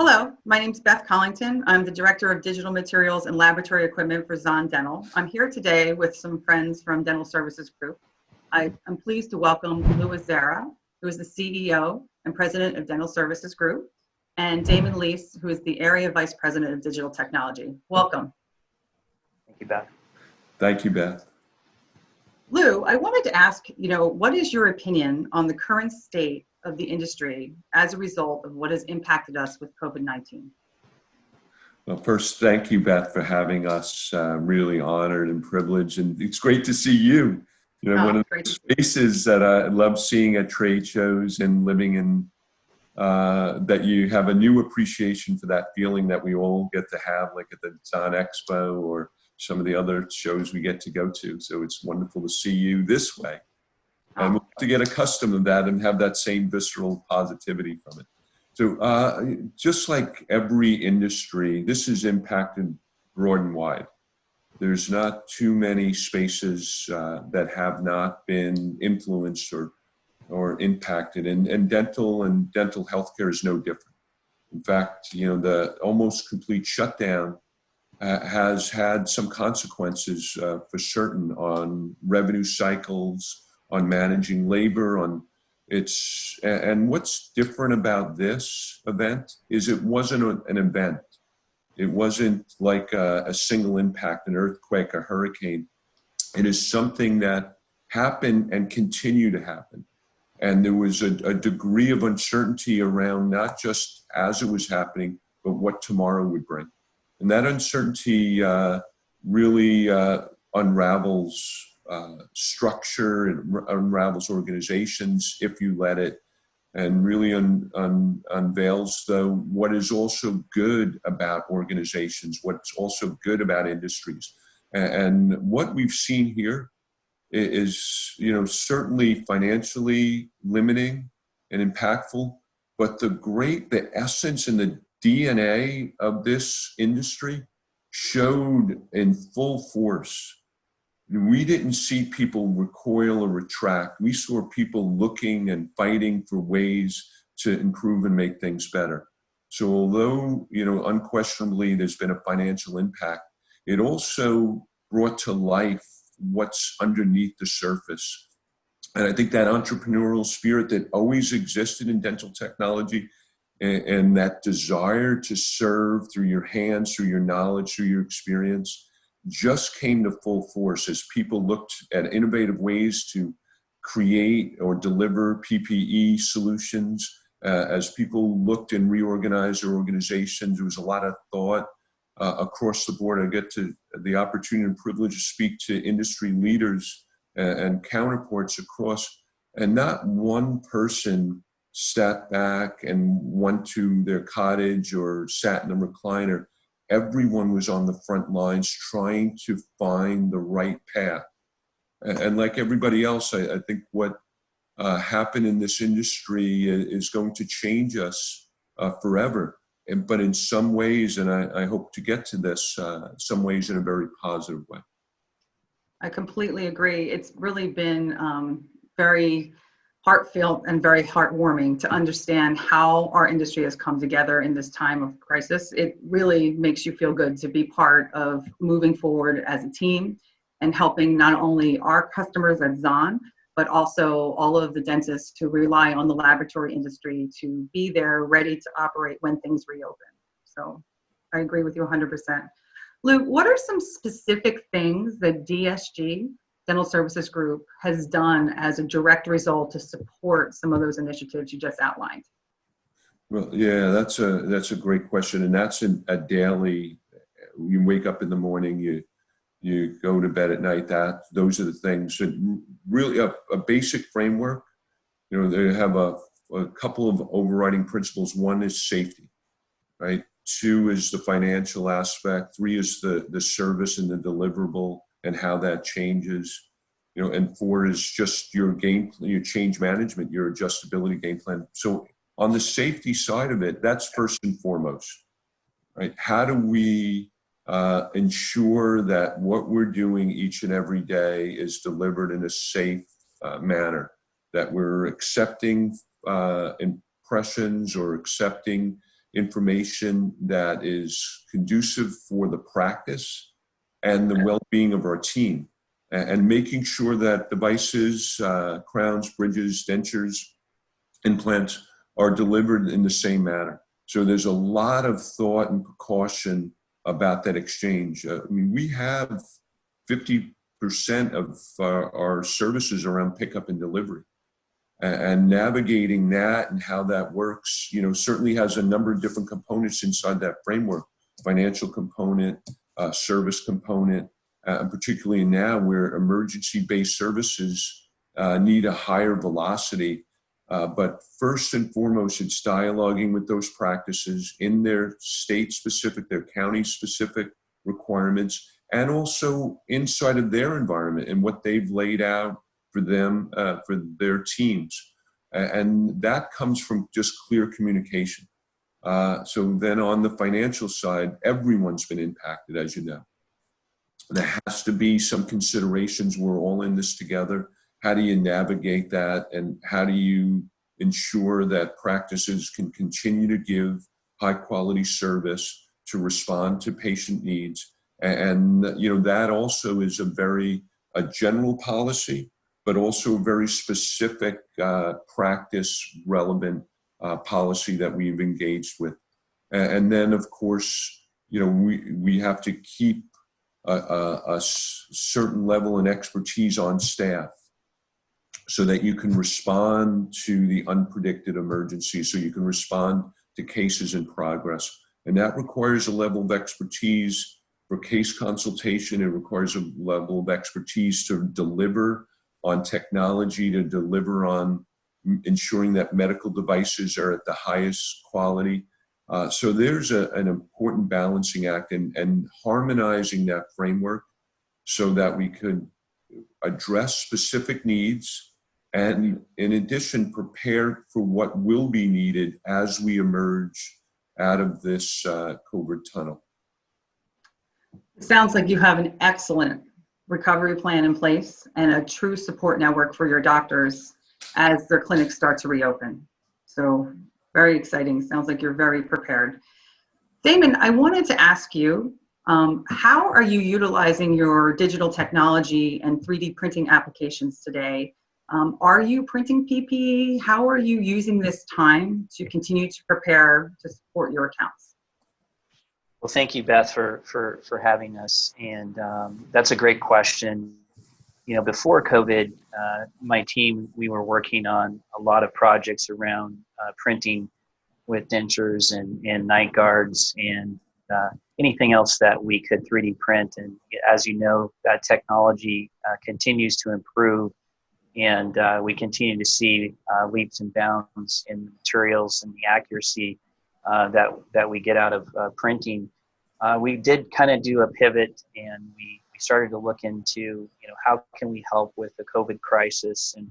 Hello, my name is Beth Collington. I'm the Director of Digital Materials and Laboratory Equipment for Zahn Dental. I'm here today with some friends from Dental Services Group. I am pleased to welcome Louis Zara, who is the CEO and President of Dental Services Group, and Damon Lease, who is the Area Vice President of Digital Technology. Welcome. Thank you, Beth. Thank you, Beth. Lou, I wanted to ask, what is your opinion on the current state of the industry as a result of what has impacted us with COVID-19? Well, first, thank you, Beth, for having us. Really honored and privileged, and it's great to see you. One of the spaces that I love seeing at trade shows and living in, that you have a new appreciation for that feeling that we all get to have, like at the Zahn Expo or some of the other shows we get to go to. So it's wonderful to see you this way. And we'll have to get accustomed to that and have that same visceral positivity from it. So just like every industry, this is impacted broad and wide. There's not too many spaces that have not been influenced or impacted. And dental healthcare is no different. In fact, the almost complete shutdown has had some consequences for certain on revenue cycles, on managing labor, and what's different about this event is it wasn't an event. It wasn't like a single impact, an earthquake, a hurricane. It is something that happened and continue to happen. And there was a degree of uncertainty around not just as it was happening, but what tomorrow would bring. And that uncertainty really unravels structure and unravels organizations if you let it, and really unveils what is also good about organizations, what's also good about industries. And what we've seen here is, certainly financially limiting and impactful, but the essence and the DNA of this industry showed in full force. We didn't see people recoil or retract. We saw people looking and fighting for ways to improve and make things better. So although, unquestionably there's been a financial impact, it also brought to life what's underneath the surface. And I think that entrepreneurial spirit that always existed in dental technology and that desire to serve through your hands, through your knowledge, through your experience, just came to full force as people looked at innovative ways to create or deliver PPE solutions. As people looked and reorganized their organizations, there was a lot of thought across the board. I get to the opportunity and privilege to speak to industry leaders and counterparts across, and not one person sat back and went to their cottage or sat in a recliner. Everyone was on the front lines trying to find the right path. And like everybody else, I think what happened in this industry is going to change us forever. But in some ways, and I hope to get to this, some ways in a very positive way. I completely agree. It's really been very heartfelt and very heartwarming to understand how our industry has come together in this time of crisis. It really makes you feel good to be part of moving forward as a team and helping not only our customers at Zahn, but also all of the dentists who rely on the laboratory industry to be there ready to operate when things reopen. So I agree with you 100%. Lou, what are some specific things that DSG, Dental Services Group, has done as a direct result to support some of those initiatives you just outlined? Well, yeah, that's a great question, and that's a daily. You wake up in the morning, you go to bed at night. Those are the things. And really, a basic framework. They have a couple of overriding principles. One is safety, right? Two is the financial aspect. Three is the service and the deliverable and how that changes, and four is just your change management, your adjustability game plan. So on the safety side of it, that's first and foremost, right? How do we ensure that what we're doing each and every day is delivered in a safe manner, that we're accepting impressions or accepting information that is conducive for the practice and the well-being of our team, and making sure that devices, crowns, bridges, dentures, implants are delivered in the same manner. So there's a lot of thought and precaution about that exchange. I mean, we have 50% of our services around pickup and delivery. And navigating that and how that works, certainly has a number of different components inside that framework: financial component, service component, particularly now where emergency-based services need a higher velocity. But first and foremost, it's dialoguing with those practices in their state-specific, their county-specific requirements, and also inside of their environment and what they've laid out for them, for their teams. And that comes from just clear communication. So then on the financial side, everyone's been impacted, as you know. There has to be some considerations. We're all in this together. How do you navigate that? And how do you ensure that practices can continue to give high quality service to respond to patient needs? And that also is a general policy, but also a very specific practice relevant policy that we've engaged with. And then, of course, we have to keep a certain level and expertise on staff so that you can respond to the unpredicted emergencies, so you can respond to cases in progress. And that requires a level of expertise for case consultation. It requires a level of expertise to deliver on technology, to deliver on ensuring that medical devices are at the highest quality. So there's an important balancing act and harmonizing that framework so that we could address specific needs and, in addition, prepare for what will be needed as we emerge out of this COVID tunnel. It sounds like you have an excellent recovery plan in place and a true support network for your doctors as their clinics start to reopen. So very exciting. Sounds like you're very prepared. Damon, I wanted to ask you, how are you utilizing your digital technology and 3D printing applications today? Are you printing PPE? How are you using this time to continue to prepare to support your accounts? Well, thank you, Beth, for having us. And that's a great question. Before COVID, my team, we were working on a lot of projects around printing with dentures and night guards and anything else that we could 3D print. And as you know, that technology continues to improve, and we continue to see leaps and bounds in the materials and the accuracy that we get out of printing. We did kind of do a pivot, and we started to look into, how can we help with the COVID crisis, and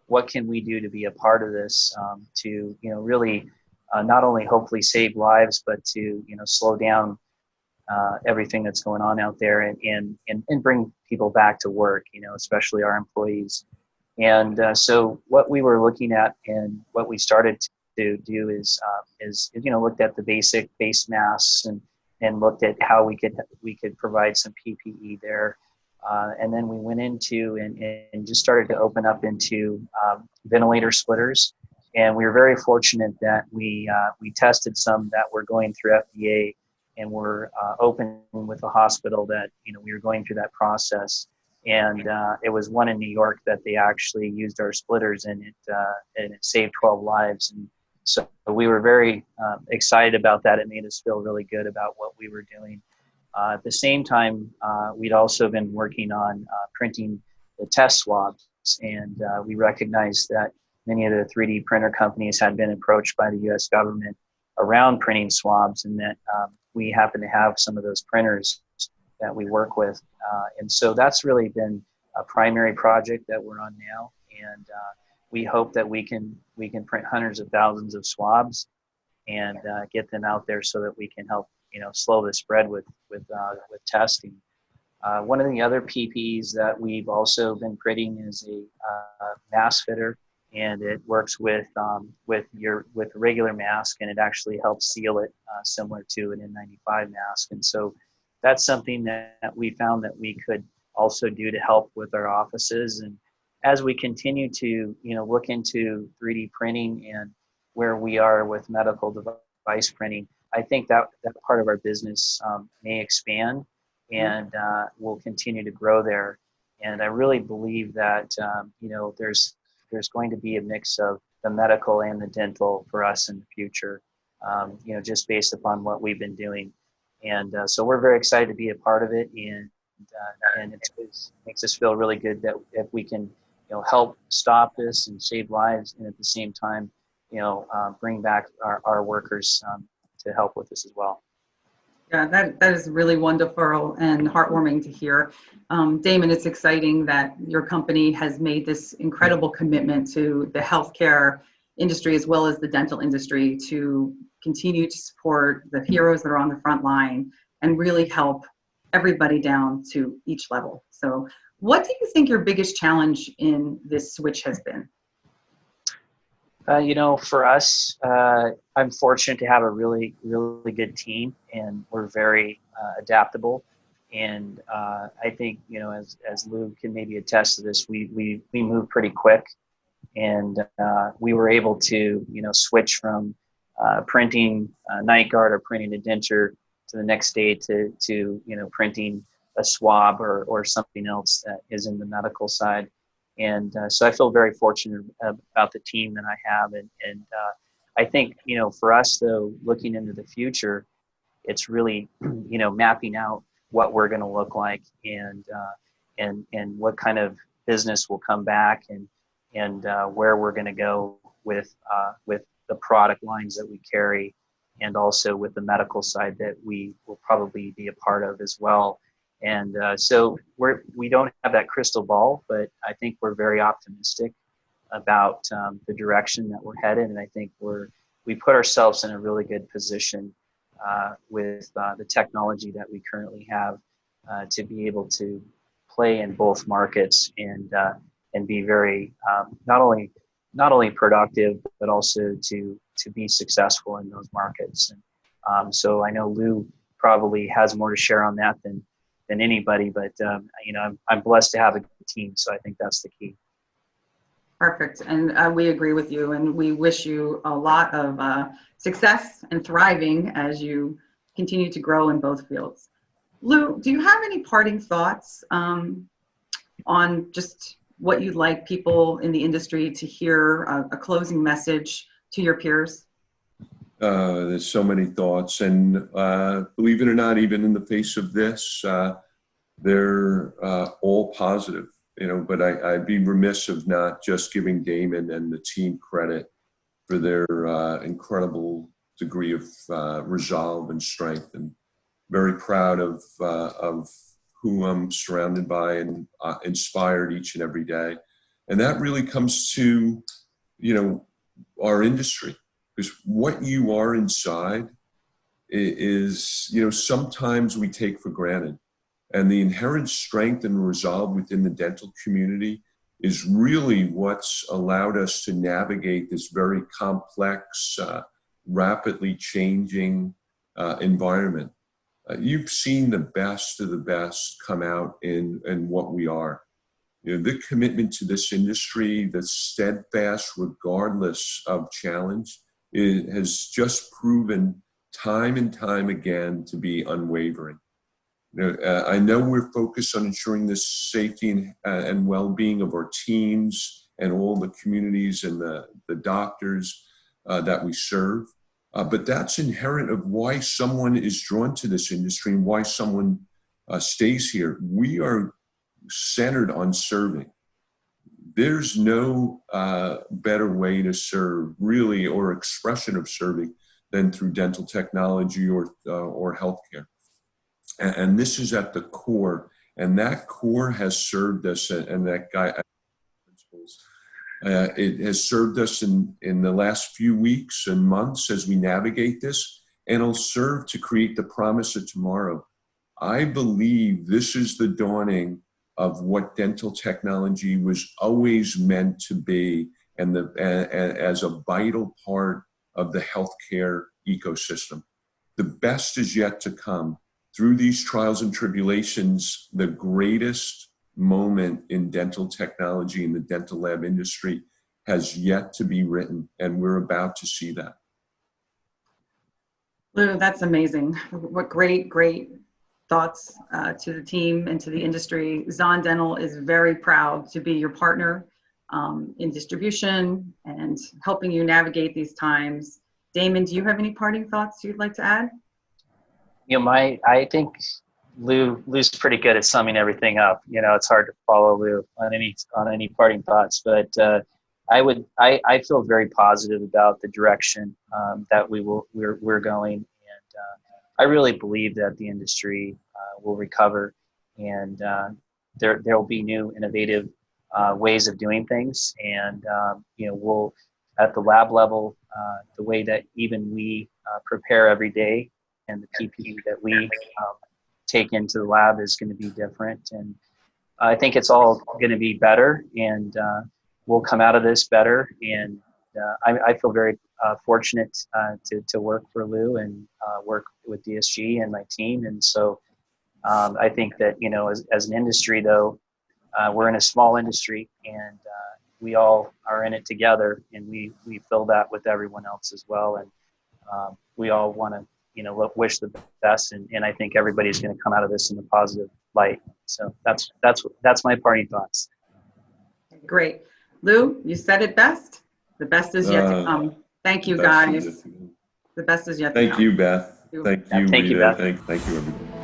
what can we do to be a part of this to, really not only hopefully save lives, but to, slow down everything that's going on out there and bring people back to work, especially our employees. And so what we were looking at and what we started to do is looked at the basic base masks and looked at how we could provide some PPE there. And then we went into and just started to open up into ventilator splitters. And we were very fortunate that we tested some that were going through FDA and were open with a hospital that, we were going through that process. And it was one in New York that they actually used our splitters and it saved 12 lives. And so we were very excited about that. It made us feel really good about what we were doing. At the same time, we'd also been working on printing the test swabs. And we recognized that many of the 3D printer companies had been approached by the US government around printing swabs, and that we happen to have some of those printers that we work with. And so that's really been a primary project that we're on now. And we hope that we can print hundreds of thousands of swabs and get them out there so that we can help, slow the spread with testing. One of the other PPEs that we've also been printing is a mask fitter. and it works with a regular mask, and it actually helps seal it, similar to an N95 mask. And so that's something that we found that we could also do to help with our offices. And as we continue to look into 3D printing and where we are with medical device printing, I think that part of our business may expand, and will continue to grow there. And I really believe that there's going to be a mix of the medical and the dental for us in the future, just based upon what we've been doing. And so we're very excited to be a part of it, and it makes us feel really good that if we can help stop this and save lives, and at the same time bring back our workers to help with this as well. Yeah, that is really wonderful and heartwarming to hear. Damon, it's exciting that your company has made this incredible commitment to the healthcare industry as well as the dental industry to continue to support the heroes that are on the front line and really help everybody down to each level. So what do you think your biggest challenge in this switch has been? For us, I'm fortunate to have a really, really good team, and we're very adaptable. And I think, as Lou can maybe attest to this, we move pretty quick, and we were able to, switch from printing a night guard or printing a denture to the next day to printing a swab or something else that is in the medical side. And so I feel very fortunate about the team that I have. And I think, for us, though, looking into the future, it's really, mapping out what we're going to look like, and what kind of business will come back, and where we're going to go with the product lines that we carry, and also with the medical side that we will probably be a part of as well. And so we don't have that crystal ball, but I think we're very optimistic about the direction that we're headed. And I think we put ourselves in a really good position with the technology that we currently have to be able to play in both markets, and be very not only productive, but also to be successful in those markets. And so I know Lou probably has more to share on that than anybody, but I'm blessed to have a good team, so I think that's the key. Perfect, and we agree with you, and we wish you a lot of success and thriving as you continue to grow in both fields. Lou, do you have any parting thoughts on just what you'd like people in the industry to hear, a closing message to your peers? There's so many thoughts, and believe it or not, even in the face of this, they're all positive, but I'd be remiss of not just giving Damon and the team credit for their incredible degree of resolve and strength, and very proud of who I'm surrounded by and inspired each and every day. And that really comes to, our industry. Because what you are inside is, sometimes we take for granted. And the inherent strength and resolve within the dental community is really what's allowed us to navigate this very complex, rapidly changing environment. You've seen the best of the best come out in what we are. The commitment to this industry, the steadfast regardless of challenge, it has just proven time and time again to be unwavering. I know we're focused on ensuring the safety and well-being of our teams and all the communities and the doctors that we serve, but that's inherent of why someone is drawn to this industry and why someone stays here. We are centered on serving. There's no better way to serve, really, or expression of serving than through dental technology or healthcare. And this is at the core, and that core has served us, and that guy principles. It has served us in the last few weeks and months as we navigate this, and it'll serve to create the promise of tomorrow. I believe this is the dawning of what dental technology was always meant to be, as a vital part of the healthcare ecosystem. The best is yet to come. Through these trials and tribulations, the greatest moment in dental technology in the dental lab industry has yet to be written, and we're about to see that. Lou, that's amazing. What great thoughts to the team and to the industry. Zahn Dental is very proud to be your partner in distribution and helping you navigate these times. Damon, do you have any parting thoughts you'd like to add? You know, I think Lou's pretty good at summing everything up. You know, it's hard to follow Lou on any parting thoughts, but I feel very positive about the direction that we're going, and I really believe that the industry will recover, and there will be new innovative ways of doing things, and you know, we'll at the lab level, the way that even we prepare every day, and the PPE that we take into the lab is going to be different, and I think it's all going to be better, and we'll come out of this better. And I feel very fortunate to work for Lou and work with DSG and my team. And so I think that, you know, as an industry, though, we're in a small industry, and we all are in it together, and we feel that with everyone else as well. And we all want to, you know, wish the best, and I think everybody's going to come out of this in a positive light. So that's my parting thoughts. Great. Lou, you said it best. The best is yet to come. Thank you, guys. The best is yet to come. Thank you, Beth. Thank you, Thank you, Rita. Beth. Thank you, everybody.